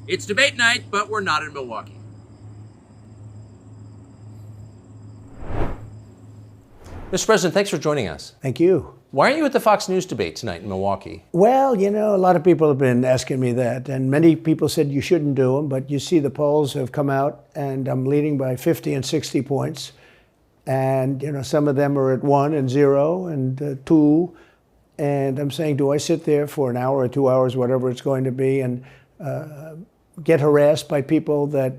It's debate night, but we're not in Milwaukee. Mr. President, thanks for joining us. Thank you. Why aren't you at the Fox News debate tonight in Milwaukee? Well, you know, a lot of people have been asking me that, and many people said you shouldn't do them, but you see the polls have come out, and I'm leading by 50 and 60 points. And, you know, some of them are at 1 and 0 and 2. And I'm saying, do I sit there for an hour or 2 hours, whatever it's going to be, and get harassed by people that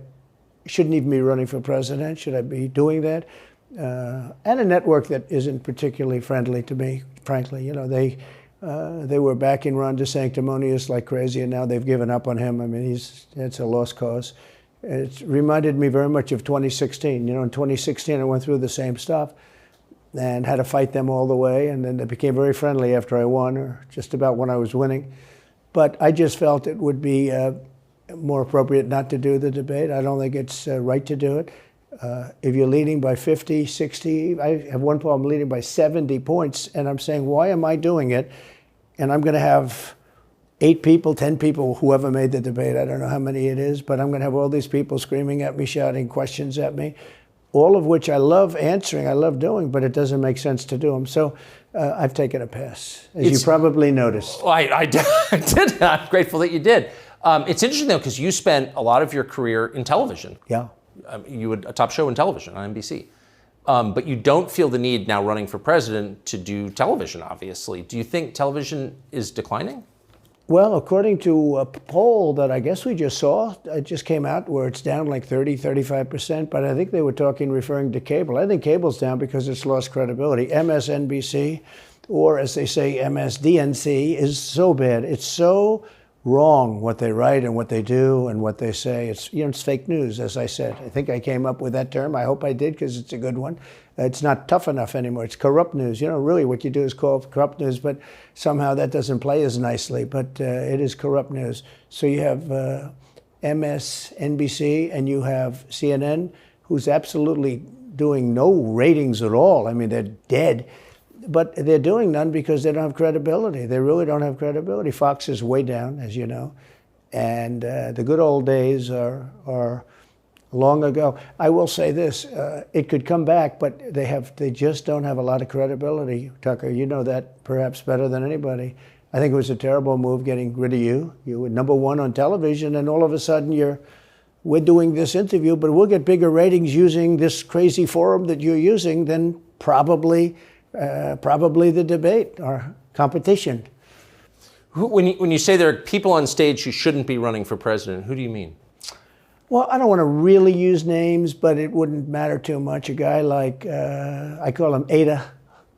shouldn't even be running for president? Should I be doing that? And a network that isn't particularly friendly to me, frankly. You know, they were backing Ron DeSanctimonious like crazy, and now they've given up on him. I mean, it's a lost cause. It reminded me very much of 2016. You know, in 2016, I went through the same stuff and had to fight them all the way, and then they became very friendly after I won, or just about when I was winning. But I just felt it would be more appropriate not to do the debate. I don't think it's right to do it. If you're leading by 50, 60, I have one problem leading by 70 points, and I'm saying, why am I doing it? And I'm going to have 8 people, 10 people, whoever made the debate, I don't know how many it is, but I'm going to have all these people screaming at me, shouting questions at me, all of which I love answering, I love doing, but it doesn't make sense to do them. So I've taken a pass, as you probably noticed. Well, I did. I'm grateful that you did. It's interesting, though, because you spent a lot of your career in television. Yeah. You had a top show in television on NBC. But you don't feel the need now running for president to do television, obviously. Do you think television is declining? Well, according to a poll that I guess we just saw, it just came out where it's down like 30, 35%, but I think they were referring to cable. I think cable's down because it's lost credibility. MSNBC, or as they say, MSDNC, is so bad. It's so wrong what they write and what they do and what they say. It's, you know, it's fake news, as I said. I think I came up with that term. I hope I did, because it's a good one. It's not tough enough anymore. It's corrupt news. You know, really what you do is call it corrupt news, but somehow that doesn't play as nicely. But it is corrupt news. So you have MSNBC and you have CNN, who's absolutely doing no ratings at all. I mean, they're dead. But they're doing none because they don't have credibility. They really don't have credibility. Fox is way down, as you know. And the good old days are long ago. I will say this, it could come back, but they just don't have a lot of credibility. Tucker, you know that perhaps better than anybody. I think it was a terrible move getting rid of you. You were #1 on television, and all of a sudden we're doing this interview, but we'll get bigger ratings using this crazy forum that you're using than probably the debate or competition. When you say there are people on stage who shouldn't be running for president, who do you mean? Well, I don't want to really use names, but it wouldn't matter too much. A guy like, I call him Ada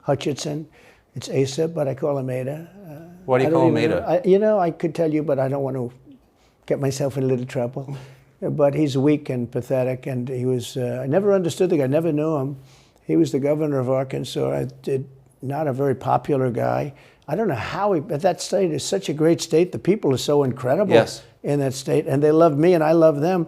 Hutchinson. It's Asa, but I call him Ada. Why do you call him Ada? You know, I could tell you, but I don't want to get myself in a little trouble. But he's weak and pathetic, and he was, I never understood the guy, never knew him. He was the governor of Arkansas, not a very popular guy. I don't know how but that state is such a great state. The people are so incredible in that state, and they love me and I love them.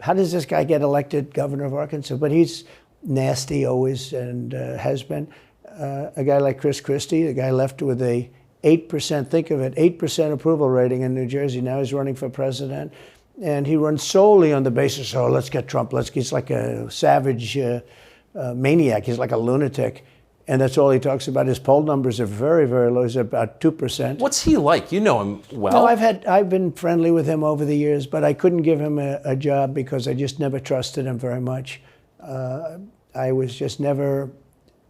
How does this guy get elected governor of Arkansas? But he's nasty always, and has been. A guy like Chris Christie, the guy left with a 8%, think of it, 8% approval rating in New Jersey. Now he's running for president. And he runs solely on the basis, oh, let's get Trump. He's like a savage maniac. He's like a lunatic. And that's all he talks about. His poll numbers are very, very low. He's about 2%. What's he like? You know him well. No, I've been friendly with him over the years, but I couldn't give him a job because I just never trusted him very much. I was just never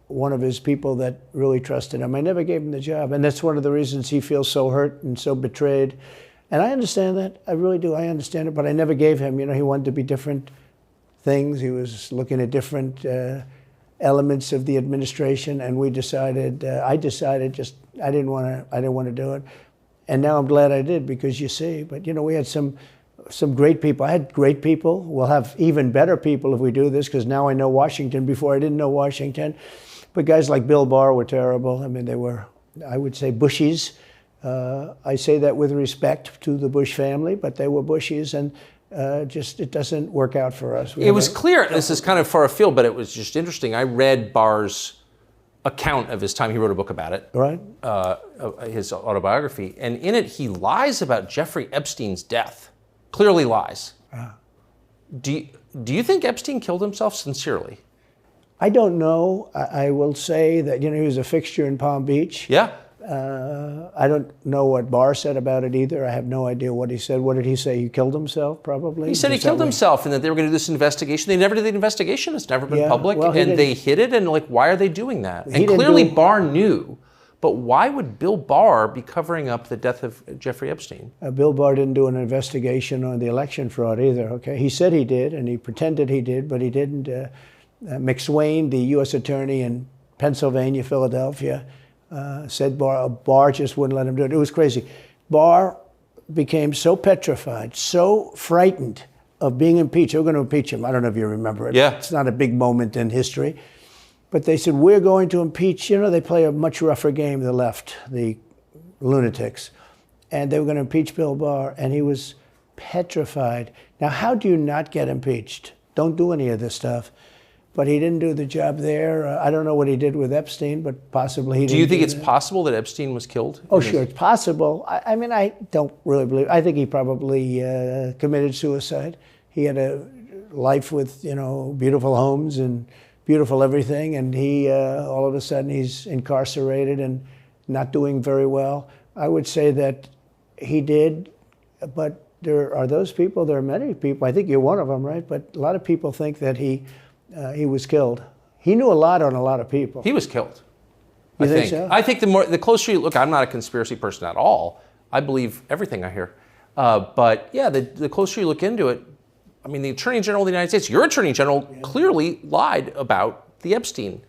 one of his people that really trusted him. I never gave him the job. And that's one of the reasons he feels so hurt and so betrayed. And I understand that. I really do. I understand it. But I never gave him. You know, he wanted to be different things. He was looking at different elements of the administration, and we decided. I didn't want to do it, and now I'm glad I did, because you see. But you know, we had some great people. I had great people. We'll have even better people if we do this, because now I know Washington. Before I didn't know Washington, but guys like Bill Barr were terrible. I mean, they were, I would say, Bushies. I say that with respect to the Bush family, but they were Bushies, and it doesn't work out for us. It was clear, this is kind of far afield, but it was just interesting. I read Barr's account of his time. He wrote a book about it, right? His autobiography. And in it, he lies about Jeffrey Epstein's death, clearly lies. Do you think Epstein killed himself sincerely? I don't know. I will say that, he was a fixture in Palm Beach. Yeah. I don't know what Barr said about it either. I have no idea what he said. What did he say? He killed himself, probably? He said he killed himself and that they were going to do this investigation. They never did the investigation. It's never been public. Well, and they hid it. And why are they doing that? And clearly Barr knew. But why would Bill Barr be covering up the death of Jeffrey Epstein? Bill Barr didn't do an investigation on the election fraud either, okay? He said he did, and he pretended he did, but he didn't. McSwain, the U.S. attorney in Pennsylvania, Philadelphia, said Barr just wouldn't let him do it. It was crazy. Barr became so petrified, so frightened of being impeached. They were going to impeach him. I don't know if you remember it. Yeah. It's not a big moment in history. But they said, we're going to impeach. They play a much rougher game, the left, the lunatics. And they were going to impeach Bill Barr, and he was petrified. Now, how do you not get impeached? Don't do any of this stuff. But he didn't do the job there. I don't know what he did with Epstein, but possibly he didn't. Do you think it's possible that Epstein was killed? Oh, sure, it's possible. I mean, I don't really believe. I think he probably committed suicide. He had a life with, beautiful homes and beautiful everything, and he all of a sudden he's incarcerated and not doing very well. I would say that he did, but there are those people. There are many people. I think you're one of them, right? But a lot of people think that he was killed. He knew a lot on a lot of people. He was killed. You think so? I think the closer you look, I'm not a conspiracy person at all. I believe everything I hear. But yeah, the closer you look into it, I mean, the Attorney General of the United States, your Attorney General, clearly lied about the Epstein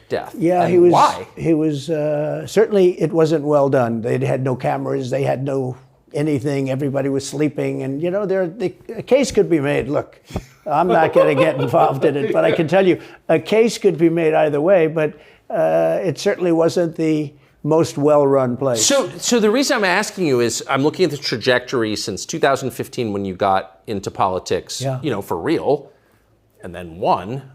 death. Yeah, and he was. Why? He was certainly. It wasn't well done. They had no cameras. They had no anything. Everybody was sleeping, and a case could be made. Look, I'm not going to get involved in it, but I can tell you, a case could be made either way. But it certainly wasn't the most well-run place. So the reason I'm asking you is I'm looking at the trajectory since 2015 when you got into politics, for real, and then won.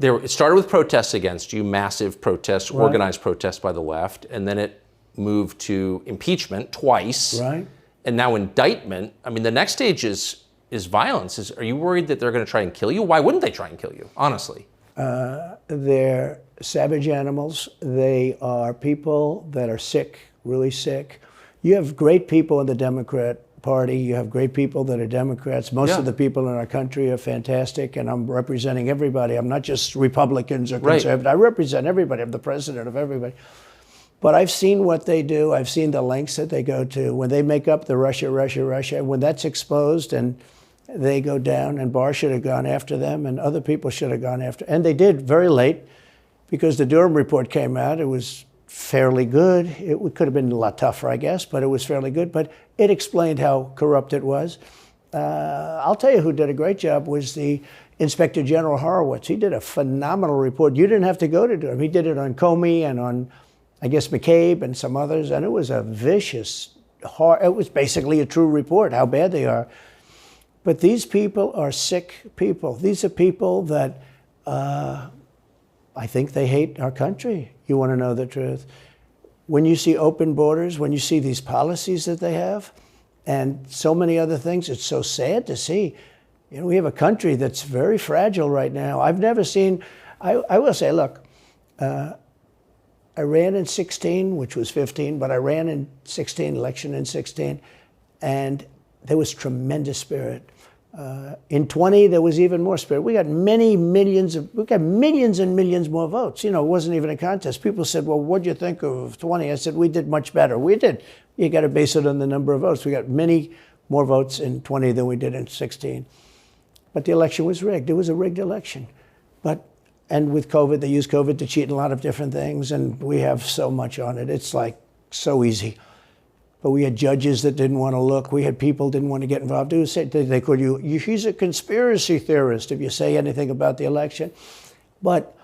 It started with protests against you, massive protests, right. Organized protests by the left, and then it moved to impeachment twice, right? And now indictment. I mean, the next stage is violence. Are you worried that they're going to try and kill you? Why wouldn't they try and kill you, honestly? They're savage animals. They are people that are sick, really sick. You have great people in the Democrat Party. You have great people that are Democrats. Most of the people in our country are fantastic, and I'm representing everybody. I'm not just Republicans or conservatives. Right. I represent everybody. I'm the president of everybody. But I've seen what they do. I've seen the lengths that they go to. When they make up the Russia, when that's exposed and they go down, and Barr should have gone after them, and other people should have gone after. And they did very late, because the Durham report came out. It was fairly good. It could have been a lot tougher, I guess, but it was fairly good. But it explained how corrupt it was. I'll tell you who did a great job was the Inspector General Horowitz. He did a phenomenal report. You didn't have to go to Durham. He did it on Comey and on, I guess, McCabe and some others, and it was a vicious, it was basically a true report, how bad they are. But these people are sick people. These are people that I think they hate our country. You want to know the truth. When you see open borders, when you see these policies that they have, and so many other things, it's so sad to see. We have a country that's very fragile right now. I've never seen, I will say, look, I ran in 16, which was 15, but I ran in 16, election in 16, and there was tremendous spirit. In 20, there was even more spirit. We got millions and millions more votes. It wasn't even a contest. People said, well, what'd you think of 20? I said, we did much better. We did. You got to base it on the number of votes. We got many more votes in 20 than we did in 16. But the election was rigged. It was a rigged election. And with COVID, they used COVID to cheat in a lot of different things, and we have so much on it. It's so easy. But we had judges that didn't want to look. We had people didn't want to get involved. They called you, he's a conspiracy theorist if you say anything about the election. But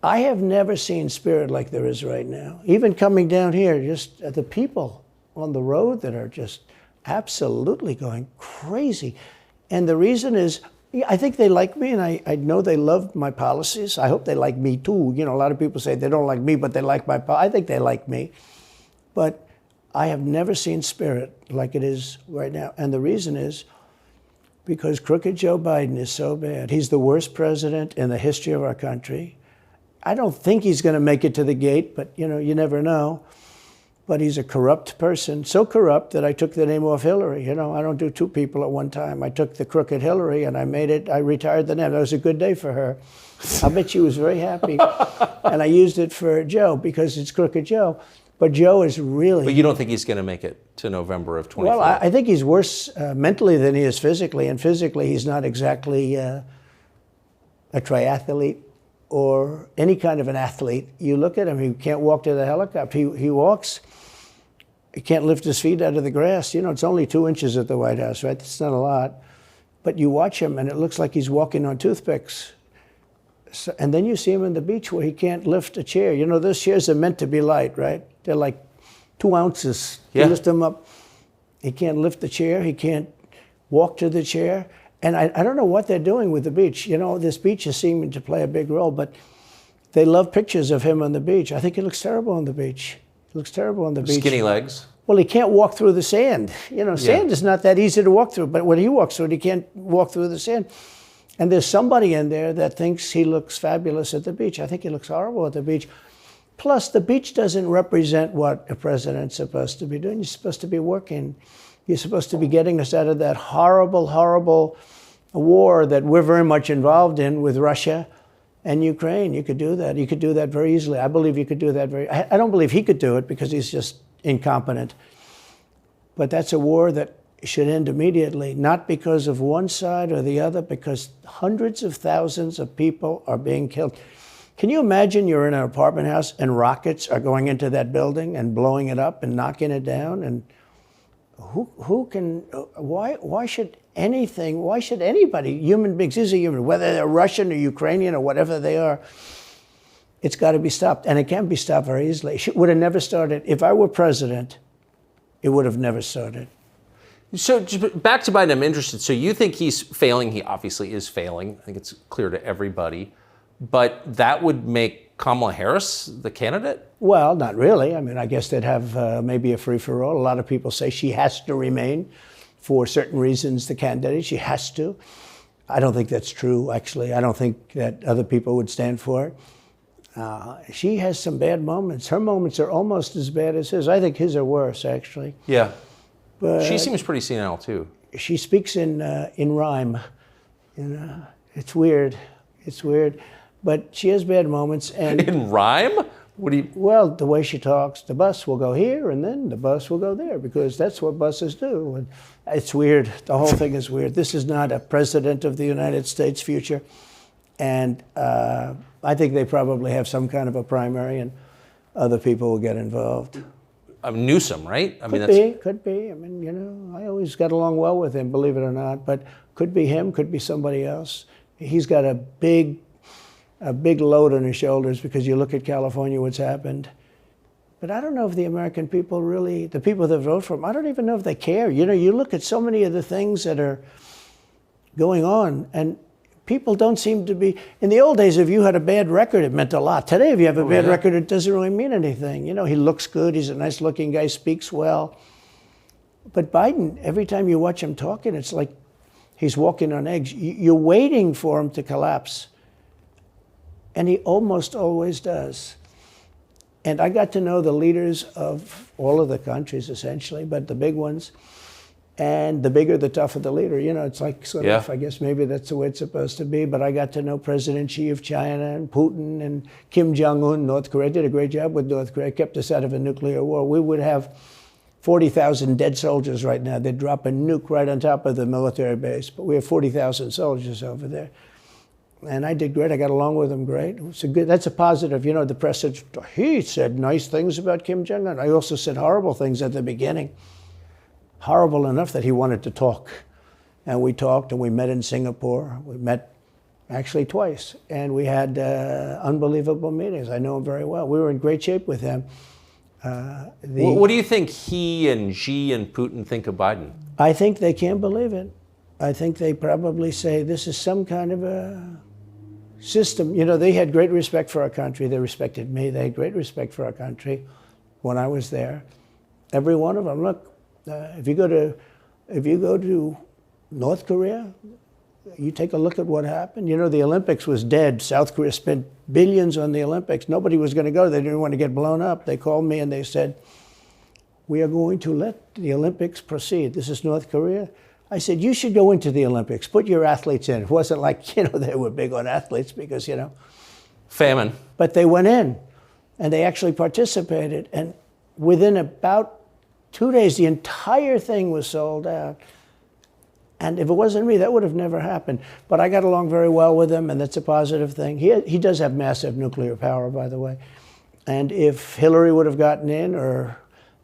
I have never seen spirit like there is right now. Even coming down here, just the people on the road that are just absolutely going crazy. And the reason is, I think they like me, and I know they love my policies. I hope they like me too. A lot of people say they don't like me, but they like my policies. I think they like me. But I have never seen spirit like it is right now. And the reason is because crooked Joe Biden is so bad. He's the worst president in the history of our country. I don't think he's going to make it to the gate, but you never know. But he's a corrupt person, so corrupt that I took the name off Hillary. I don't do two people at one time. I took the crooked Hillary and I retired the name. That was a good day for her. I bet she was very happy. And I used it for Joe because it's crooked Joe. But Joe is really... But you don't think he's going to make it to November of 24? Well, I think he's worse mentally than he is physically. And physically, he's not exactly a triathlete or any kind of an athlete. You look at him, he can't walk to the helicopter. He walks, he can't lift his feet out of the grass. It's only 2 inches at the White House, right? That's not a lot. But you watch him, and it looks like he's walking on toothpicks. And then you see him on the beach where he can't lift a chair. Those chairs are meant to be light, right? They're like 2 ounces. You lift them up. He can't lift the chair. He can't walk to the chair. And I don't know what they're doing with the beach. This beach is seeming to play a big role, but they love pictures of him on the beach. I think he looks terrible on the beach. He looks terrible on the beach. Skinny legs. Well, he can't walk through the sand. Sand is not that easy to walk through, but when he walks through it, he can't walk through the sand. And there's somebody in there that thinks he looks fabulous at the beach. I think he looks horrible at the beach. Plus, the beach doesn't represent what a president's supposed to be doing. You're supposed to be working. You're supposed to be getting us out of that horrible, horrible war that we're very much involved in with Russia and Ukraine. You could do that. You could do that very easily. I believe you could do that I don't believe he could do it because he's just incompetent. But that's a war that should end immediately, not because of one side or the other, because hundreds of thousands of people are being killed. Can you imagine you're in an apartment house and rockets are going into that building and blowing it up and knocking it down? And why should anybody, human beings, is a human, whether they're Russian or Ukrainian or whatever they are, it's got to be stopped. And it can't be stopped very easily. It would have never started. If I were president, it would have never started. So back to Biden, I'm interested. So you think he's failing? He obviously is failing. I think it's clear to everybody. But that would make Kamala Harris the candidate? Well, not really. I guess they'd have maybe a free-for-all. A lot of people say she has to remain for certain reasons the candidate. She has to. I don't think that's true, actually. I don't think that other people would stand for it. She has some bad moments. Her moments are almost as bad as his. I think his are worse, actually. Yeah. But she seems pretty senile, too. She speaks in rhyme. It's weird. It's weird. But she has bad moments. And in rhyme? What do you... Well, the way she talks, the bus will go here and then the bus will go there because that's what buses do. And it's weird. The whole thing is weird. This is not a president of the United States future. And I think they probably have some kind of a primary and other people will get involved. Newsom, right? Could be. I always got along well with him, believe it or not. But could be him, could be somebody else. He's got a big load on his shoulders because you look at California, what's happened. But I don't know if the American people really, the people that vote for him, I don't even know if they care. You look at so many of the things that are going on, and people don't seem to be, in the old days, if you had a bad record, it meant a lot. Today, if you have a bad record, it doesn't really mean anything. He looks good, he's a nice looking guy, speaks well. But Biden, every time you watch him talking, it's like he's walking on eggs. You're waiting for him to collapse. And he almost always does. And I got to know the leaders of all of the countries, essentially, but the big ones. And the bigger, the tougher the leader. It's like sort of, I guess maybe that's the way it's supposed to be. But I got to know President Xi of China and Putin and Kim Jong-un, North Korea. Did a great job with North Korea, kept us out of a nuclear war. We would have 40,000 dead soldiers right now. They'd drop a nuke right on top of the military base. But we have 40,000 soldiers over there. And I did great. I got along with him great. That's a positive. The press said, he said nice things about Kim Jong-un. I also said horrible things at the beginning. Horrible enough that he wanted to talk. And we talked and we met in Singapore. We met actually twice. And we had unbelievable meetings. I know him very well. We were in great shape with him. What do you think he and Xi and Putin think of Biden? I think they can't believe it. I think they probably say this is some kind of a system. They had great respect for our country. They respected me. They had great respect for our country when I was there. Every one of them. Look, if you go to North Korea, you take a look at what happened. You know, the Olympics was dead. South Korea spent billions on the Olympics. Nobody was going to go. They didn't want to get blown up. They called me and they said, we are going to let the Olympics proceed. This is North Korea. I said, you should go into the Olympics. Put your athletes in. It wasn't like, you know, they were big on athletes because, you know. Famine. But they went in and they actually participated. And within about 2 days, the entire thing was sold out. And if it wasn't me, that would have never happened. But I got along very well with him, and that's a positive thing. He does have massive nuclear power, by the way. And if Hillary would have gotten in, or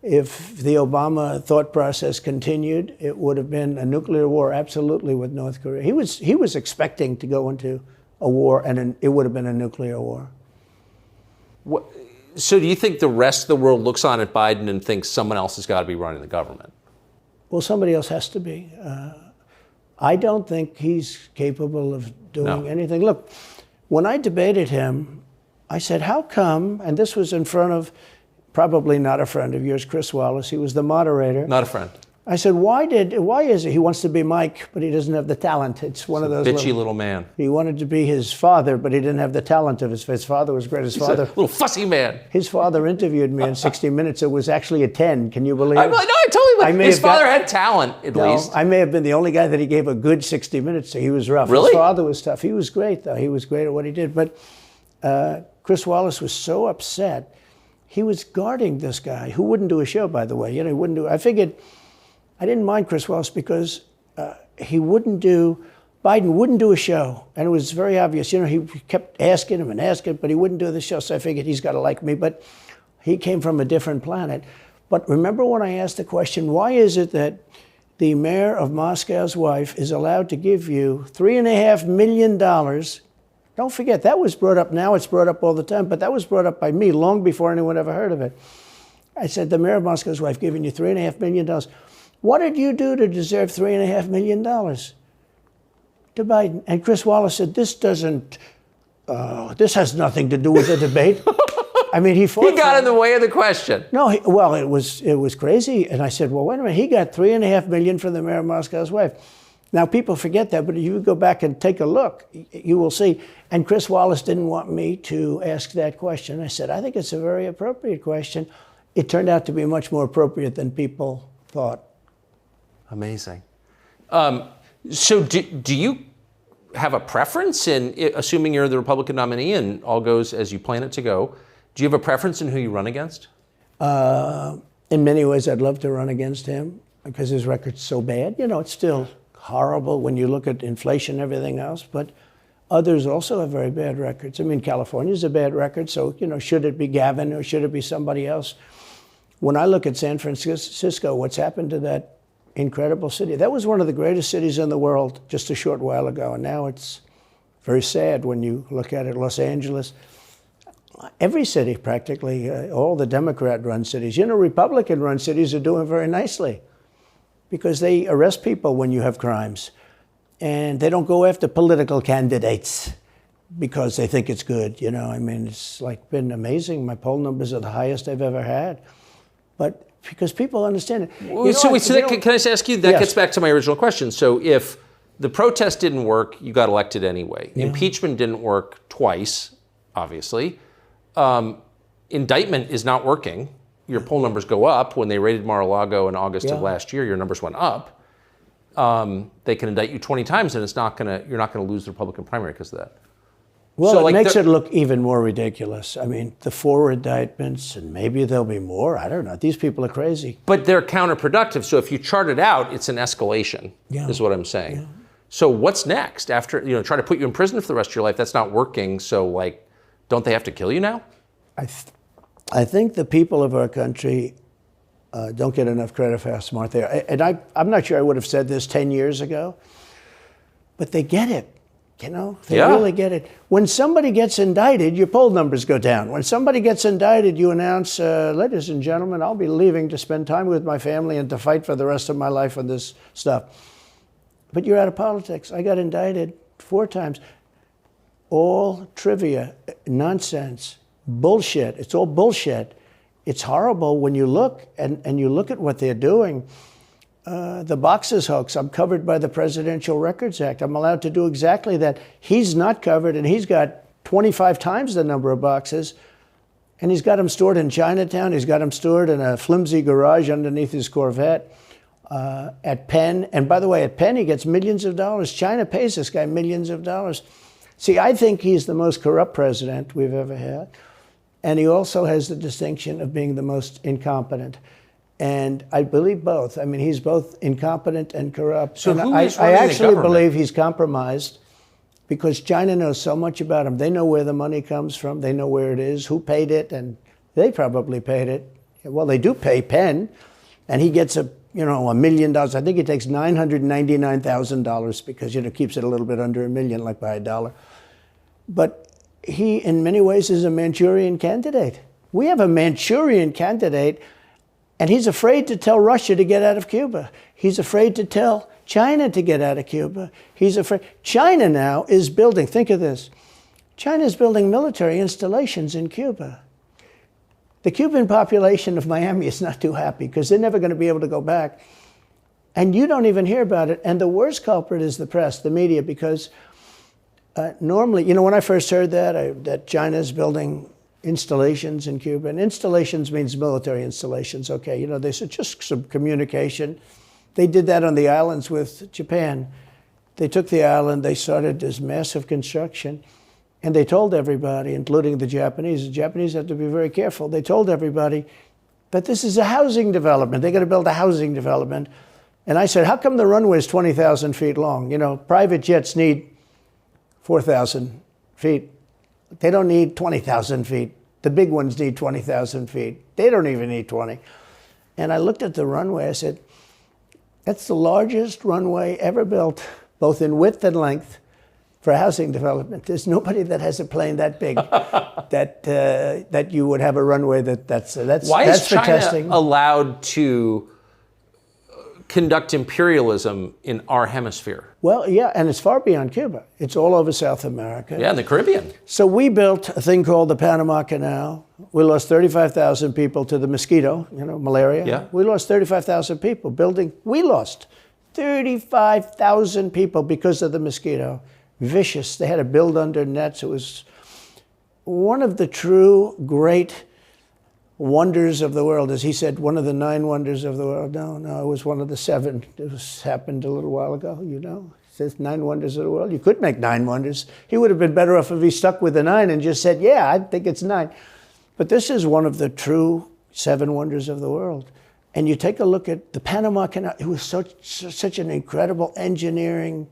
if the Obama thought process continued, it would have been a nuclear war, absolutely, with North Korea. He was expecting to go into a war, and it would have been a nuclear war. So do you think the rest of the world looks on at Biden and thinks someone else has got to be running the government? Well, somebody else has to be. I don't think he's capable of doing anything. Look, when I debated him, I said, how come, and this was in front of probably not a friend of yours, Chris Wallace. He was the moderator. Not a friend. I said, why is it he wants to be Mike, but he doesn't have the talent? It's one of those bitchy little man. He wanted to be his father, but he didn't have the talent of his father was great. His father, a little fussy man. His father interviewed me in 60 Minutes. It was actually a 10. Can you believe it? No, I totally believe. His father had talent, at least. I may have been the only guy that he gave a good 60 Minutes to. He was rough. Really? His father was tough. He was great, though. He was great at what he did. But Chris Wallace was so upset. He was guarding this guy who wouldn't do a show, by the way. You know, he wouldn't do. I figured I didn't mind Chris Wallace because Biden wouldn't do a show. And it was very obvious. You know, he kept asking him and asking, but he wouldn't do the show. So I figured he's got to like me. But he came from a different planet. But remember when I asked the question, why is it that the mayor of Moscow's wife is allowed to give you $3.5 million? Don't forget, that was brought up. Now it's brought up all the time, but that was brought up by me long before anyone ever heard of it. I said, the mayor of Moscow's wife giving you $3.5 million. What did you do to deserve $3.5 million? To Biden. And Chris Wallace said, this has nothing to do with the debate. I mean, he got in the way of the question. No, it was crazy. And I said, well, wait a minute. He got $3.5 million from the mayor of Moscow's wife. Now, people forget that, but if you go back and take a look, you will see. And Chris Wallace didn't want me to ask that question. I said, I think it's a very appropriate question. It turned out to be much more appropriate than people thought. Amazing. So do you have a preference in, assuming you're the Republican nominee and all goes as you plan it to go, do you have a preference in who you run against? In many ways, I'd love to run against him because his record's so bad. You know, it's still horrible when you look at inflation and everything else, but others also have very bad records. I mean, California's a bad record, so, you know, should it be Gavin or should it be somebody else? When I look at San Francisco, what's happened to that incredible city? That was one of the greatest cities in the world just a short while ago, and now it's very sad when you look at it. Los Angeles, every city practically, all the Democrat-run cities. You know, Republican-run cities are doing very nicely because they arrest people when you have crimes, and they don't go after political candidates because they think it's good. You know, I mean, it's like been amazing. My poll numbers are the highest I've ever had, but because people understand it. Can I just ask you, that gets back to my original question. So if the protest didn't work, you got elected anyway. Yeah. Impeachment didn't work twice, obviously. Indictment is not working. Your poll numbers go up. When they raided Mar-a-Lago in August of last year, your numbers went up. They can indict you 20 times and you're not gonna lose the Republican primary because of that. Well, so it makes it look even more ridiculous. I mean, the 4 indictments, and maybe there'll be more. I don't know. These people are crazy. But they're counterproductive. So if you chart it out, it's an escalation, is what I'm saying. Yeah. So what's next? After, you know, try to put you in prison for the rest of your life, that's not working. So, like, don't they have to kill you now? I think the people of our country don't get enough credit for how smart they are. And I'm not sure I would have said this 10 years ago, but they get it. You know, they really get it. When somebody gets indicted, your poll numbers go down. When somebody gets indicted, you announce, ladies and gentlemen, I'll be leaving to spend time with my family and to fight for the rest of my life on this stuff. But you're out of politics. I got indicted 4 times. All trivia, nonsense, bullshit. It's all bullshit. It's horrible when you look and you look at what they're doing. the boxes hoax. I'm covered by the Presidential Records Act. I'm allowed to do exactly that. He's not covered, and he's got 25 times the number of boxes, and he's got them stored in Chinatown. He's got them stored in a flimsy garage underneath his Corvette at Penn. And by the way, at Penn, he gets millions of dollars. China pays this guy millions of dollars. See, I think he's the most corrupt president we've ever had. And he also has the distinction of being the most incompetent. And I believe both. I mean, he's both incompetent and corrupt. So and who is I running the actually government? believe he's compromised because China knows so much about him. They know where the money comes from. They know where it is, who paid it, and they probably paid it. Well, they do pay Penn, and he gets $1 million. I think he takes $999,000 because keeps it a little bit under $1 million, like by $1. But he, in many ways, is a Manchurian candidate. We have a Manchurian candidate, and he's afraid to tell Russia to get out of Cuba. He's afraid to tell China to get out of Cuba. He's afraid. China now is building, think of this, China is building military installations in Cuba. The Cuban population of Miami is not too happy because they're never going to be able to go back. And you don't even hear about it. And the worst culprit is the press, the media, because normally, when I first heard that China's building installations in Cuba, and installations means military installations, okay, they said just some communication. They did that on the islands with Japan. They took the island, they started this massive construction, and they told everybody, including the Japanese have to be very careful. They told everybody that this is a housing development. They're going to build a housing development. And I said, how come the runway is 20,000 feet long? Private jets need 4,000 feet. They don't need 20,000 feet. The big ones need 20,000 feet. They don't even need 20. And I looked at the runway. I said, that's the largest runway ever built, both in width and length, for housing development. There's nobody that has a plane that big that you would have a runway that's Why is for China testing. allowed to conduct imperialism in our hemisphere? Well, yeah, and it's far beyond Cuba. It's all over South America. Yeah, in the Caribbean. So we built a thing called the Panama Canal. We lost 35,000 people to the mosquito, malaria. Yeah. We lost 35,000 people building. We lost 35,000 people because of the mosquito. Vicious. They had to build under nets. It was one of the true great wonders of the world. As he said, one of the 9 wonders of the world. No, it was one of the 7. It happened a little while ago, It says 9 wonders of the world. You could make 9 wonders. He would have been better off if he stuck with the 9 and just said, yeah, I think it's 9. But this is one of the true 7 wonders of the world. And you take a look at the Panama Canal. It was such an incredible engineering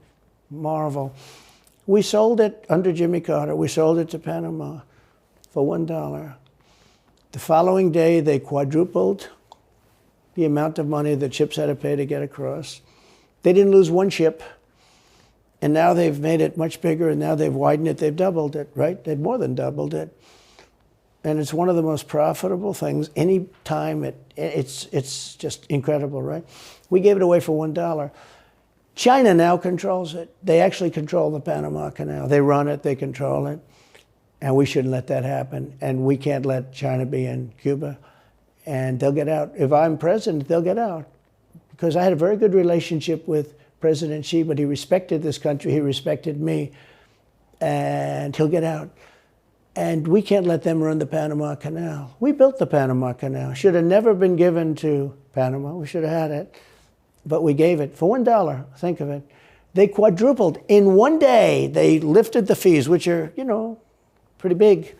marvel. We sold it under Jimmy Carter. We sold it to Panama for $1. The following day, they quadrupled the amount of money that ships had to pay to get across. They didn't lose one ship. And now they've made it much bigger, and now they've widened it. They've doubled it, right? They've more than doubled it. And it's one of the most profitable things. Any time it's just incredible, right? We gave it away for $1. China now controls it. They actually control the Panama Canal. They run it, they control it. And we shouldn't let that happen. And we can't let China be in Cuba. And they'll get out. If I'm president, they'll get out. Because I had a very good relationship with President Xi, but he respected this country, he respected me. And he'll get out. And we can't let them run the Panama Canal. We built the Panama Canal. Should have never been given to Panama. We should have had it. But we gave it for $1. Think of it. They quadrupled. In one day, they lifted the fees, which are, pretty big,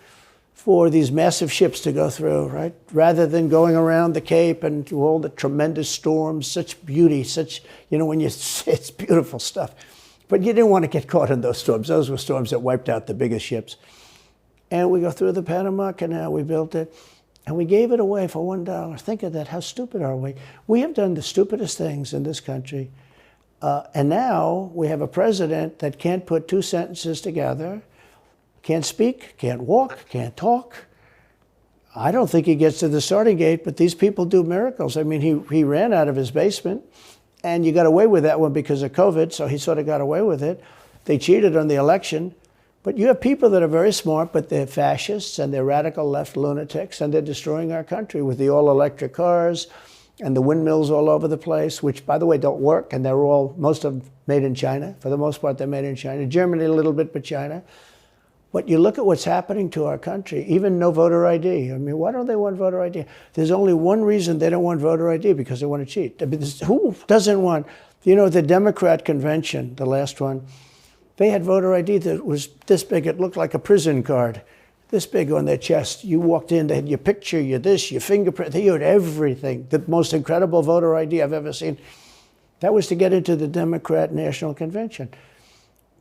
for these massive ships to go through, right? Rather than going around the Cape and through all the tremendous storms, such beauty, it's beautiful stuff. But you didn't want to get caught in those storms. Those were storms that wiped out the biggest ships. And we go through the Panama Canal, we built it, and we gave it away for $1. Think of that, how stupid are we? We have done the stupidest things in this country. And now we have a president that can't put 2 sentences together, can't speak, can't walk, can't talk. I don't think he gets to the starting gate, but these people do miracles. I mean, he ran out of his basement, and you got away with that one because of COVID, so he sort of got away with it. They cheated on the election. But you have people that are very smart, but they're fascists and they're radical left lunatics, and they're destroying our country with the all-electric cars and the windmills all over the place, which, by the way, don't work, and they're all, most of them made in China. For the most part, they're made in China. Germany a little bit, but China. But you look at what's happening to our country, even no voter ID. I mean, why don't they want voter ID? There's only one reason they don't want voter ID, because they want to cheat. I mean, who doesn't want, the Democrat convention, the last one, they had voter ID that was this big. It looked like a prison card, this big on their chest. You walked in, they had your picture, your this, your fingerprint, they had everything. The most incredible voter ID I've ever seen. That was to get into the Democrat National Convention.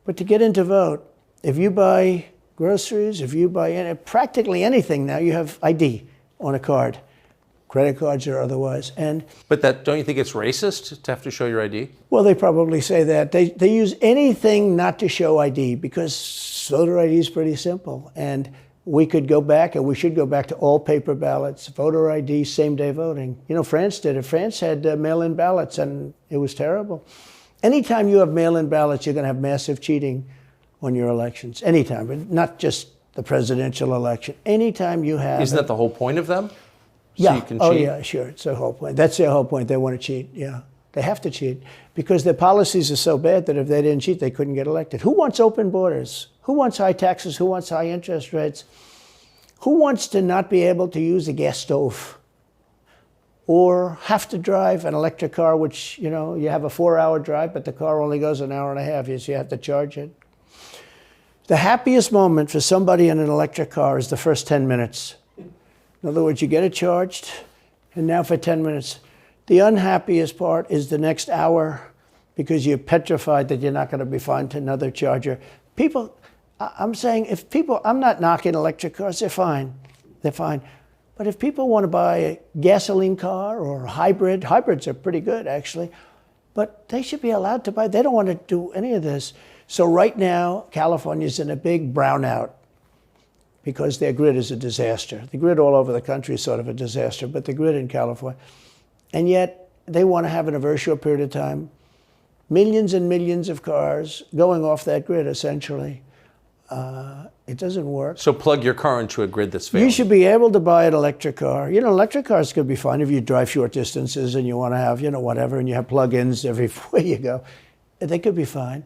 But to get in to vote, if you buy groceries, if you buy practically anything now, you have ID on a card, credit cards or otherwise. But don't you think it's racist to have to show your ID? Well, they probably say that. They use anything not to show ID, because voter ID is pretty simple. And we could go back, and we should go back to all paper ballots, voter ID, same-day voting. France did it. France had mail-in ballots, and it was terrible. Anytime you have mail-in ballots, you're going to have massive cheating on your elections. Anytime, but not just the presidential election. Anytime you have... Isn't that the whole point of them? Yeah. So you can cheat? Oh, yeah, sure. It's the whole point. That's their whole point. They want to cheat, yeah. They have to cheat, because their policies are so bad that if they didn't cheat, they couldn't get elected. Who wants open borders? Who wants high taxes? Who wants high interest rates? Who wants to not be able to use a gas stove? Or have to drive an electric car, which, you have a 4-hour drive, but the car only goes an hour and a half, so you have to charge it. The happiest moment for somebody in an electric car is the first 10 minutes. In other words, you get it charged, and now for 10 minutes. The unhappiest part is the next hour, because you're petrified that you're not going to be found another charger. I'm saying, I'm not knocking electric cars, they're fine. They're fine. But if people want to buy a gasoline car or a hybrid, hybrids are pretty good, actually, but they should be allowed to buy. They don't want to do any of this. So right now, California's in a big brownout, because their grid is a disaster. The grid all over the country is sort of a disaster, but the grid in California. And yet, they want to have, in a very short period of time, millions and millions of cars going off that grid, essentially. It doesn't work. So plug your car into a grid that's failing. You should be able to buy an electric car. Electric cars could be fine if you drive short distances and you want to have, whatever, and you have plug-ins everywhere you go. They could be fine.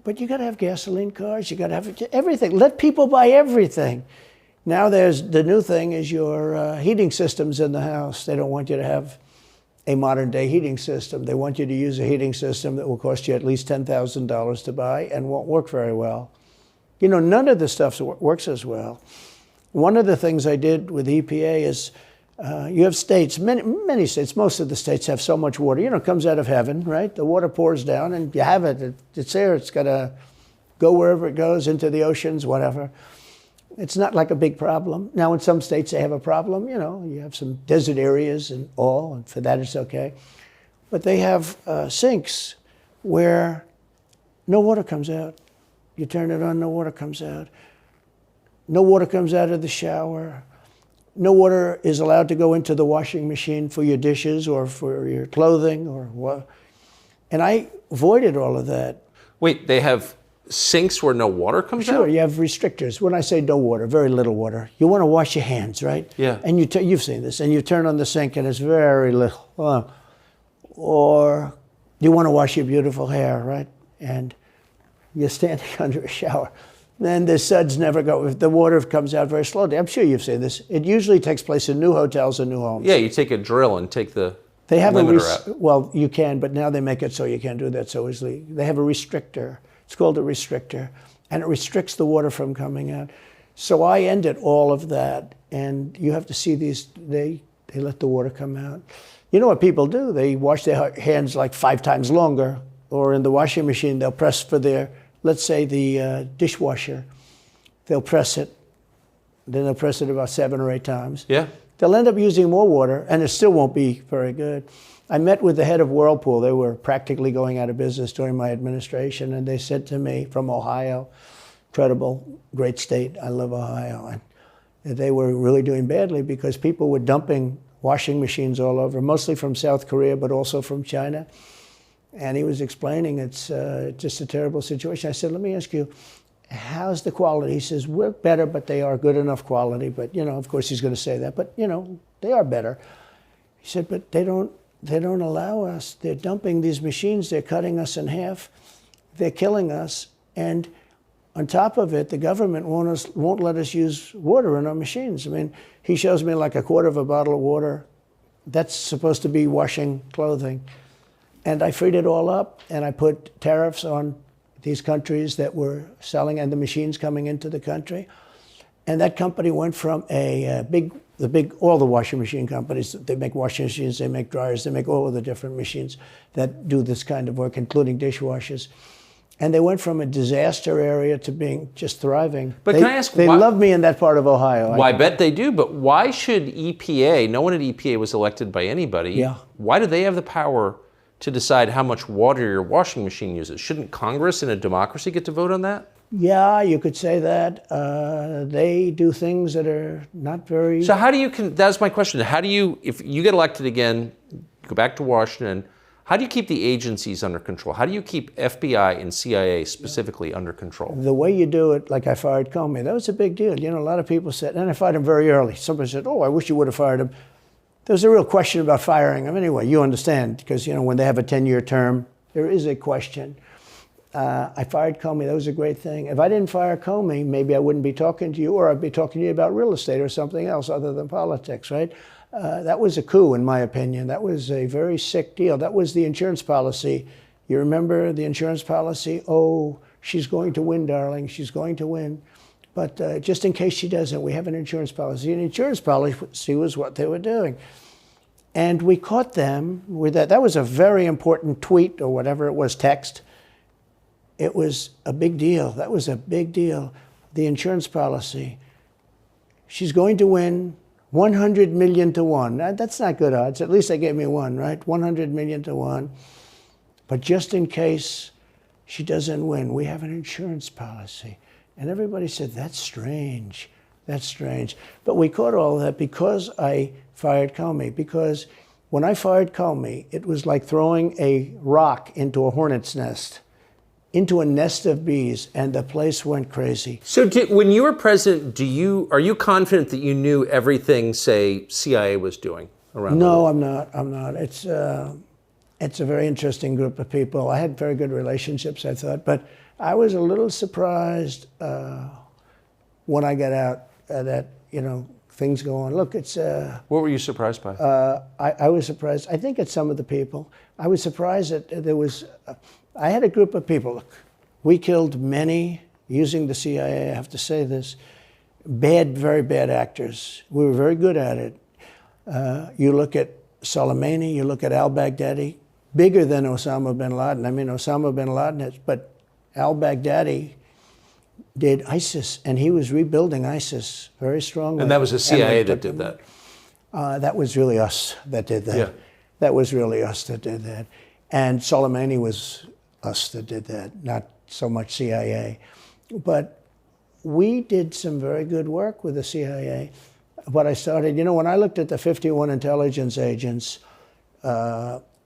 But you got to have gasoline cars. You got to have everything. Let people buy everything. Now the new thing is your heating systems in the house. They don't want you to have a modern day heating system. They want you to use a heating system that will cost you at least $10,000 to buy and won't work very well. None of the stuff works as well. One of the things I did with EPA is you have states, many states, most of the states have so much water. It comes out of heaven, right? The water pours down and you have it. It's there. It's got to go wherever it goes, into the oceans, whatever. It's not like a big problem. Now, in some states, they have a problem. You have some desert areas and all, and for that, it's okay. But they have sinks where no water comes out. You turn it on, no water comes out. No water comes out of the shower. No water is allowed to go into the washing machine for your dishes or for your clothing or what. And I avoided all of that. Wait, they have sinks where no water comes out? Sure, you have restrictors. When I say no water, very little water. You want to wash your hands, right? Yeah. And you've seen this, and you turn on the sink and it's very little. Or you want to wash your beautiful hair, right? And you're standing under a shower. Then the suds never go. The water comes out very slowly. I'm sure you've seen this. It usually takes place in new hotels and new homes. Yeah, you take a drill and take the they have limiter out. Well, you can, but now they make it so you can't do that so easily. They have a restrictor. It's called a restrictor, and it restricts the water from coming out. So I ended all of that, and you have to see these. They let the water come out. You know what people do? They wash their hands like 5 times longer, or in the washing machine, they'll press for their. Let's say the dishwasher, they'll press it, then they'll press it about 7 or 8 times. Yeah. They'll end up using more water, and it still won't be very good. I met with the head of Whirlpool. They were practically going out of business during my administration, and they said to me, from Ohio, incredible, great state, I love Ohio, and they were really doing badly because people were dumping washing machines all over, mostly from South Korea, but also from China. And he was explaining it's just a terrible situation. I said, let me ask you, how's the quality? He says, we're better, but they are good enough quality. But, of course he's going to say that. But, they are better. He said, but they don't allow us. They're dumping these machines. They're cutting us in half. They're killing us. And on top of it, the government won't let us use water in our machines. I mean, he shows me like a quarter of a bottle of water. That's supposed to be washing clothing. And I freed it all up, and I put tariffs on these countries that were selling and the machines coming into the country. And that company went from all the washing machine companies, they make washing machines, they make dryers, they make all of the different machines that do this kind of work, including dishwashers. And they went from a disaster area to being just thriving. But can I ask, they love me in that part of Ohio. Well, I bet they do, but why should EPA, no one at EPA was elected by anybody, yeah. Why do they have the power to decide how much water your washing machine uses? Shouldn't Congress in a democracy get to vote on that? Yeah, you could say that. They do things that are not very... So how do you, that's my question, how do you, if you get elected again, go back to Washington, how do you keep the agencies under control? How do you keep FBI and CIA specifically under control? The way you do it, like I fired Comey, that was a big deal. You know, a lot of people said, and I fired him very early. Somebody said, oh, I wish you would have fired him. There was a real question about firing him. Anyway, you understand, because, you know, when they have a 10-year term, there is a question. I fired Comey. That was a great thing. If I didn't fire Comey, maybe I wouldn't be talking to you, or I'd be talking to you about real estate or something else other than politics, right? That was a coup, in my opinion. That was a very sick deal. That was the insurance policy. You remember the insurance policy? Oh, she's going to win, darling. She's going to win. But just in case she doesn't, we have an insurance policy. And insurance policy was what they were doing. And we caught them with that. That was a very important tweet or whatever it was, text. It was a big deal. That was a big deal. The insurance policy. She's going to win 100 million to 1. That's not good odds. At least they gave me one, right? 100 million to 1. But just in case she doesn't win, we have an insurance policy. And everybody said, that's strange. That's strange. But we caught all that because I fired Comey. Because when I fired Comey, it was like throwing a rock into a hornet's nest, into a nest of bees, and the place went crazy. So when you were president, are you confident that you knew everything, say, CIA was doing around the world? No, I'm not. It's a very interesting group of people. I had very good relationships, I thought, but I was a little surprised when I got out that, you know, things go on. Look, it's... What were you surprised by? I was surprised. I think it's some of the people. I was surprised that there was... I had a group of people. Look, we killed many, using the CIA, I have to say this, very bad actors. We were very good at it. You look at Soleimani, you look at al-Baghdadi, bigger than Osama bin Laden. I mean, Osama bin Laden, but al-Baghdadi did ISIS, and he was rebuilding ISIS very strongly. And that was the CIA that did that? That was really us that did that. Yeah. That was really us that did that. And Soleimani was us that did that, not so much CIA. But we did some very good work with the CIA. What I started, you know, when I looked at the 51 intelligence agents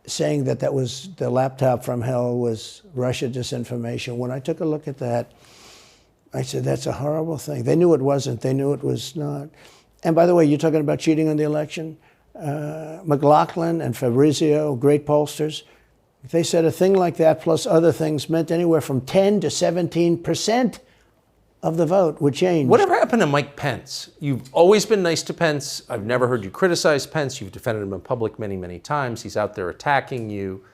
saying that was the laptop from hell was Russia disinformation, when I took a look at that, I said, that's a horrible thing. They knew it wasn't. They knew it was not. And by the way, you're talking about cheating on the election? McLaughlin and Fabrizio, great pollsters, they said a thing like that plus other things meant anywhere from 10 to 17% of the vote would change. Whatever happened to Mike Pence? You've always been nice to Pence. I've never heard you criticize Pence. You've defended him in public many, many times. He's out there attacking you.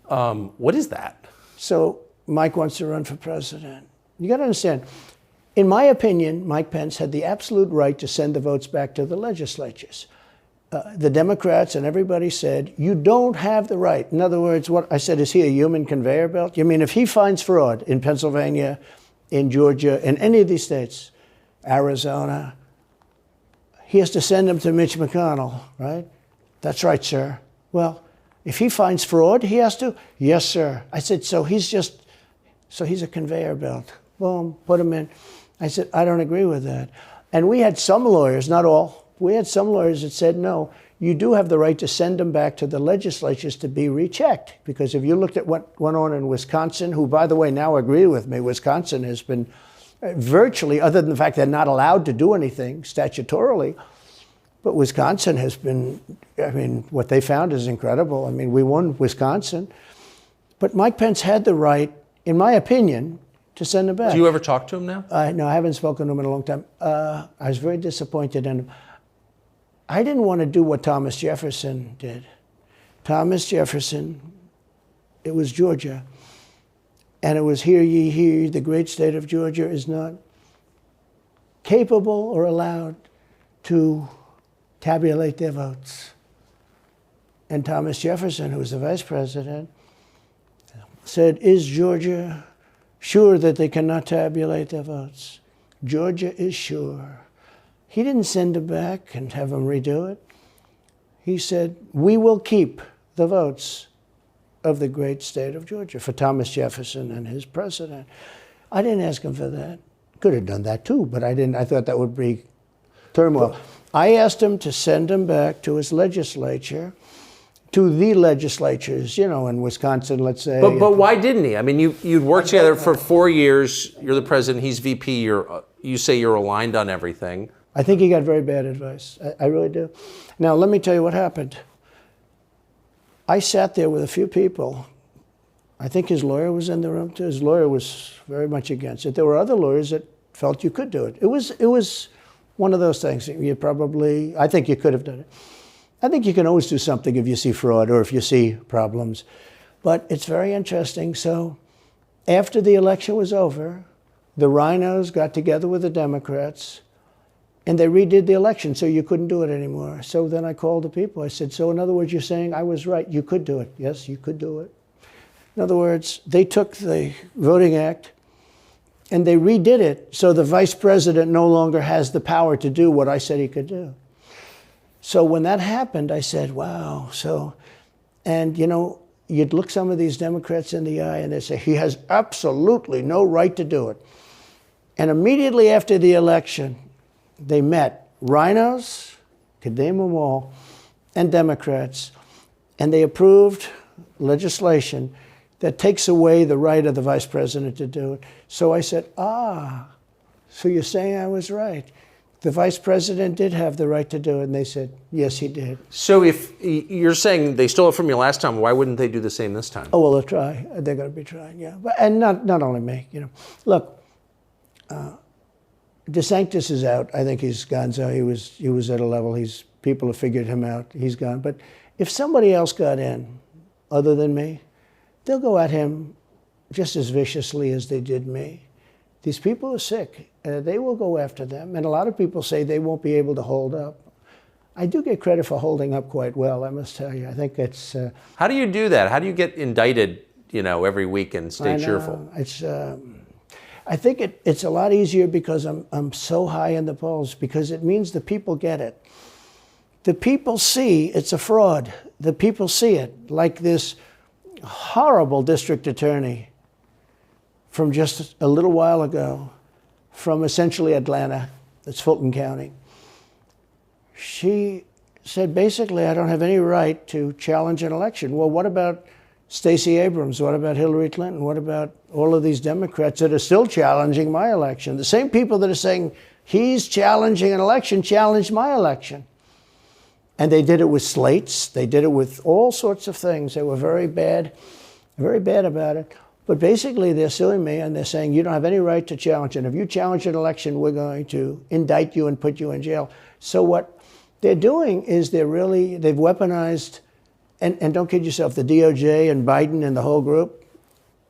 What is that? So Mike wants to run for president. You got to understand, in my opinion, Mike Pence had the absolute right to send the votes back to the legislatures. The Democrats and everybody said, you don't have the right. In other words, what I said, is he a human conveyor belt? You mean if he finds fraud in Pennsylvania, in Georgia, in any of these states, Arizona, he has to send them to Mitch McConnell, right? That's right, sir. Well, if he finds fraud, he has to? Yes, sir. I said, so he's a conveyor belt. Boom, put him in. I said, I don't agree with that. And we had some lawyers, not all, we had some lawyers that said, no, you do have the right to send them back to the legislatures to be rechecked. Because if you looked at what went on in Wisconsin, who, by the way, now agree with me, Wisconsin has been virtually, other than the fact they're not allowed to do anything statutorily, But Wisconsin has been, I mean, what they found is incredible. I mean, we won Wisconsin. But Mike Pence had the right, in my opinion, to send him back. Do you ever talk to him now? No, I haven't spoken to him in a long time. I was very disappointed in him. I didn't want to do what Thomas Jefferson did. Thomas Jefferson, it was Georgia. And it was, hear ye, hear ye, the great state of Georgia is not capable or allowed to tabulate their votes. And Thomas Jefferson, who was the vice president, said, is Georgia sure that they cannot tabulate their votes? Georgia is sure. He didn't send him back and have him redo it. He said, we will keep the votes of the great state of Georgia for Thomas Jefferson and his president. I didn't ask him for that. Could have done that too, but I didn't. I thought that would be turmoil. I asked him to send him back to his legislature, to the legislatures, you know, in Wisconsin, let's say. But why didn't he? I mean, you'd worked together for 4 years. You're the president. He's VP. You say you're aligned on everything. I think he got very bad advice. I really do. Now, let me tell you what happened. I sat there with a few people. I think his lawyer was in the room too. His lawyer was very much against it. There were other lawyers that felt you could do it. It was one of those things. I think you could have done it. I think you can always do something if you see fraud or if you see problems. But it's very interesting. So after the election was over, the rhinos got together with the Democrats and they redid the election, so you couldn't do it anymore. So then I called the people. I said, so in other words, you're saying I was right. You could do it. Yes, you could do it. In other words, they took the Voting Act and they redid it so the vice president no longer has the power to do what I said he could do. So when that happened, I said, wow. And you know, you'd look some of these Democrats in the eye and they'd say, he has absolutely no right to do it. And immediately after the election, they met rhinos, could name them all, and Democrats, and they approved legislation that takes away the right of the vice president to do it. So I said, so you're saying I was right. The vice president did have the right to do it, and they said, yes, he did. So if you're saying they stole it from you last time, why wouldn't they do the same this time? Oh, well, they'll try. They're going to be trying, yeah. And not only me, you know. Look, DeSantis is out. I think he's gone. So he was at a level. People have figured him out. He's gone. But if somebody else got in, other than me, they'll go at him just as viciously as they did me. These people are sick. They will go after them. And a lot of people say they won't be able to hold up. I do get credit for holding up quite well, I must tell you. I think it's... How do you do that? How do you get indicted, you know, every week and stay cheerful? I think it's a lot easier because I'm so high in the polls, because it means the people get it. The people see it's a fraud. The people see it. Like this horrible district attorney from just a little while ago, from essentially Atlanta, that's Fulton County. She said, basically, I don't have any right to challenge an election. Well, what about Stacey Abrams? What about Hillary Clinton? What about all of these Democrats that are still challenging my election? The same people that are saying he's challenging an election challenged my election. And they did it with slates. They did it with all sorts of things. They were very bad about it. But basically, they're suing me, and they're saying, you don't have any right to challenge it. If you challenge an election, we're going to indict you and put you in jail. So what they're doing is they've weaponized, and don't kid yourself, the DOJ and Biden and the whole group,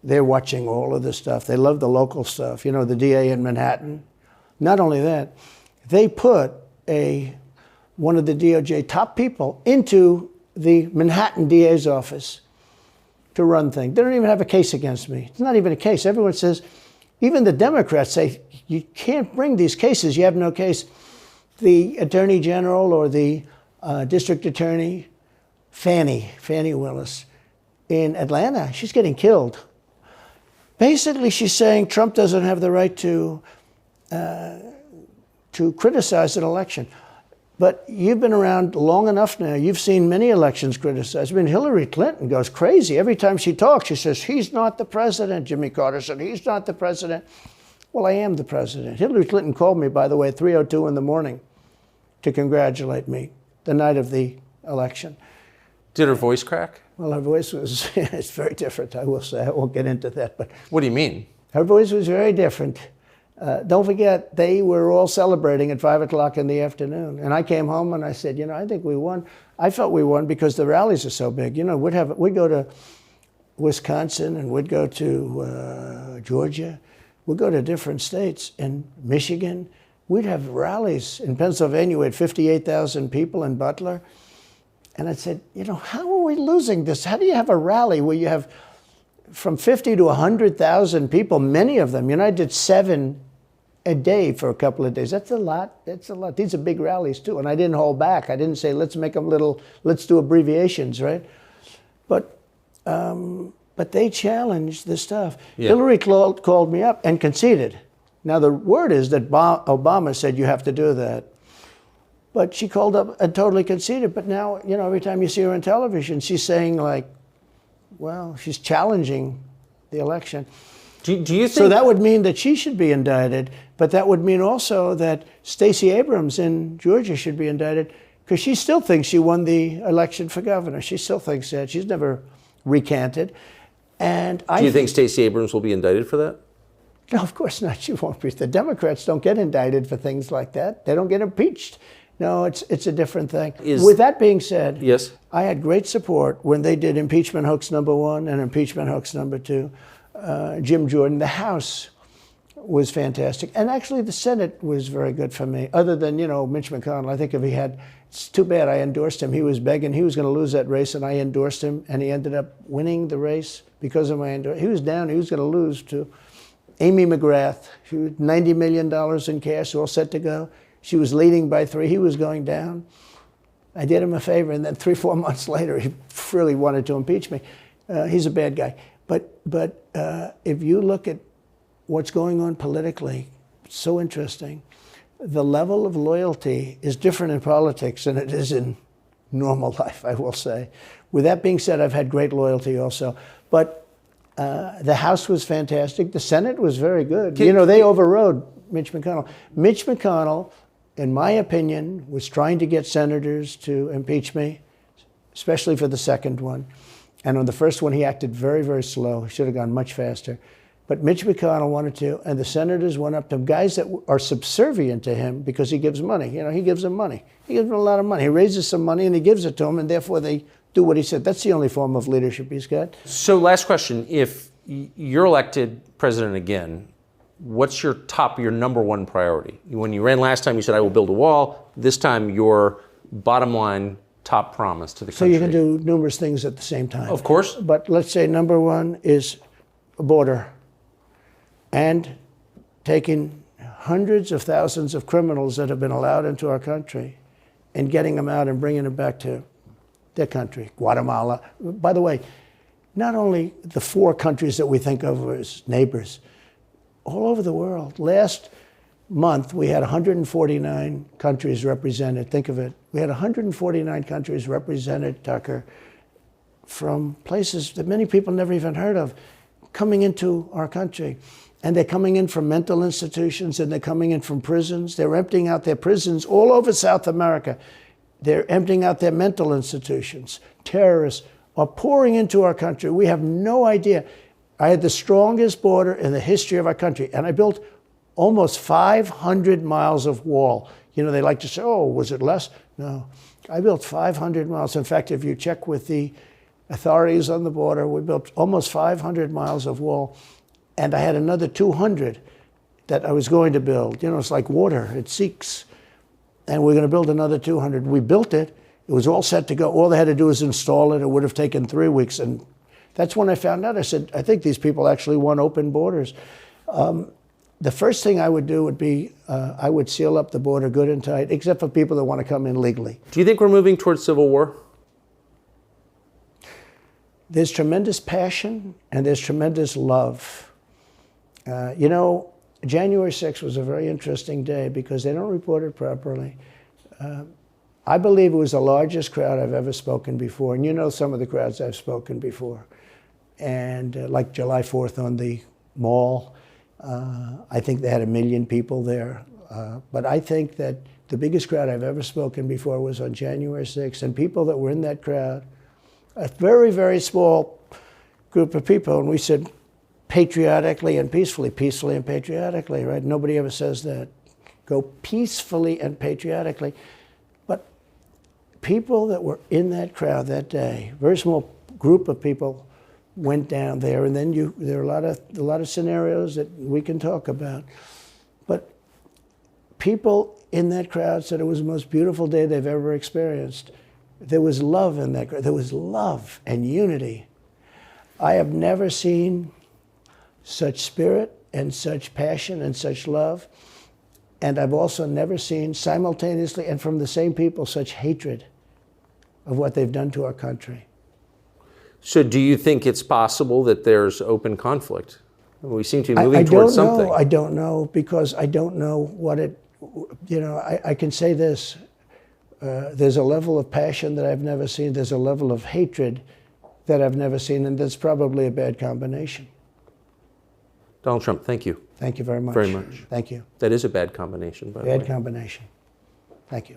they're watching all of this stuff. They love the local stuff. You know, the DA in Manhattan. Not only that, they put one of the DOJ top people into the Manhattan DA's office to run things. They don't even have a case against me. It's not even a case. Everyone says, even the Democrats say, you can't bring these cases. You have no case. The Attorney General or the District Attorney, Fannie Willis, in Atlanta, she's getting killed. Basically, she's saying Trump doesn't have the right to criticize an election. But you've been around long enough now. You've seen many elections criticized. I mean, Hillary Clinton goes crazy. Every time she talks, she says, he's not the president. Jimmy Carter said, he's not the president. Well, I am the president. Hillary Clinton called me, by the way, at 3:02 in the morning. to congratulate me the night of the election. Did her voice crack? Well, her voice was, it's very different, I will say. I won't get into that. But What do you mean? her voice was very different. Don't forget, they were all celebrating at 5 o'clock in the afternoon. And I came home and I said, you know, I think we won. I felt we won because the rallies are so big. You know, we'd go to Wisconsin and we'd go to Georgia. We'd go to different states. In Michigan, we'd have rallies. In Pennsylvania, we had 58,000 people in Butler. And I said, you know, how are we losing this? How do you have a rally where you have from 50 to 100,000 people, many of them? You know, I did 7 a day for a couple of days. That's a lot. That's a lot. These are big rallies too. And I didn't hold back. I didn't say, let's make them let's do abbreviations, right? But they challenged the stuff. Yeah. Hillary called me up and conceded. Now the word is that Obama said you have to do that. But she called up and totally conceded. But now, you know, every time you see her on television, she's saying like, well, she's challenging the election. Do you think... So that would mean that she should be indicted, but that would mean also that Stacey Abrams in Georgia should be indicted because she still thinks she won the election for governor. She still thinks that. She's never recanted. And do you think Stacey Abrams will be indicted for that? No, of course not. She won't be. The Democrats don't get indicted for things like that. They don't get impeached. No, it's a different thing. With that being said, yes, I had great support when they did impeachment hoax #1 and impeachment hoax #2. Jim Jordan, the House was fantastic. And actually the Senate was very good for me, other than, you know, Mitch McConnell. I think if he had, it's too bad I endorsed him. He was begging, he was going to lose that race, and I endorsed him, and he ended up winning the race because of my endorsement. He was down, he was going to lose to Amy McGrath. She was $90 million in cash, all set to go. She was leading by 3, he was going down. I did him a favor, and then 3-4 months later, he really wanted to impeach me. He's a bad guy. But if you look at what's going on politically, it's so interesting. The level of loyalty is different in politics than it is in normal life, I will say. With that being said, I've had great loyalty also. But the House was fantastic. The Senate was very good. You know, they overrode Mitch McConnell. Mitch McConnell, in my opinion, was trying to get senators to impeach me, especially for the second one. And on the first one, he acted very, very slow. He should have gone much faster. But Mitch McConnell wanted to, and the senators went up to him, guys that are subservient to him because he gives money. You know, he gives them money. He gives them a lot of money. He raises some money and he gives it to them, and therefore they do what he said. That's the only form of leadership he's got. So last question, if you're elected president again, what's your number one priority? When you ran last time, you said, I will build a wall. This time, your bottom line top promise to the country. So you can do numerous things at the same time. Of course. But let's say number one is a border, and taking hundreds of thousands of criminals that have been allowed into our country and getting them out and bringing them back to their country, Guatemala. By the way, not only the 4 countries that we think of as neighbors, all over the world. Last month, we had 149 countries represented. Think of it. We had 149 countries represented, Tucker, from places that many people never even heard of, coming into our country. And they're coming in from mental institutions, and they're coming in from prisons. They're emptying out their prisons all over South America. They're emptying out their mental institutions. Terrorists are pouring into our country. We have no idea. I had the strongest border in the history of our country, and I built almost 500 miles of wall. You know, they like to say, oh, was it less? No, I built 500 miles. In fact, if you check with the authorities on the border, we built almost 500 miles of wall, and I had another 200 that I was going to build. You know, it's like water, it seeks. And we're going to build another 200. We built it. It was all set to go. All they had to do was install it. It would have taken 3 weeks. And that's when I found out. I said, I think these people actually want open borders. The first thing I would do would be I would seal up the border good and tight, except for people that want to come in legally. Do you think we're moving towards civil war? There's tremendous passion and there's tremendous love. You know, January 6th was a very interesting day because they don't report it properly. I believe it was the largest crowd I've ever spoken before. And you know some of the crowds I've spoken before. And like July 4th on the mall, I think they had 1 million people there. But I think that the biggest crowd I've ever spoken before was on January 6th, and people that were in that crowd, a very, very small group of people, and we said patriotically and peacefully and patriotically, right? Nobody ever says that. Go peacefully and patriotically. But people that were in that crowd that day, very small group of people went down there, and then there are a lot of scenarios that we can talk about. But people in that crowd said it was the most beautiful day they've ever experienced. There was love in that crowd. There was love and unity. I have never seen such spirit and such passion and such love. And I've also never seen simultaneously and from the same people such hatred of what they've done to our country. So do you think it's possible that there's open conflict? We seem to be moving towards something. I don't know, because I don't know what it, I can say this. There's a level of passion that I've never seen. There's a level of hatred that I've never seen, and that's probably a bad combination. Donald Trump, thank you. Thank you very much. Very much. Thank you. That is a bad combination, by the way. Bad combination. Thank you.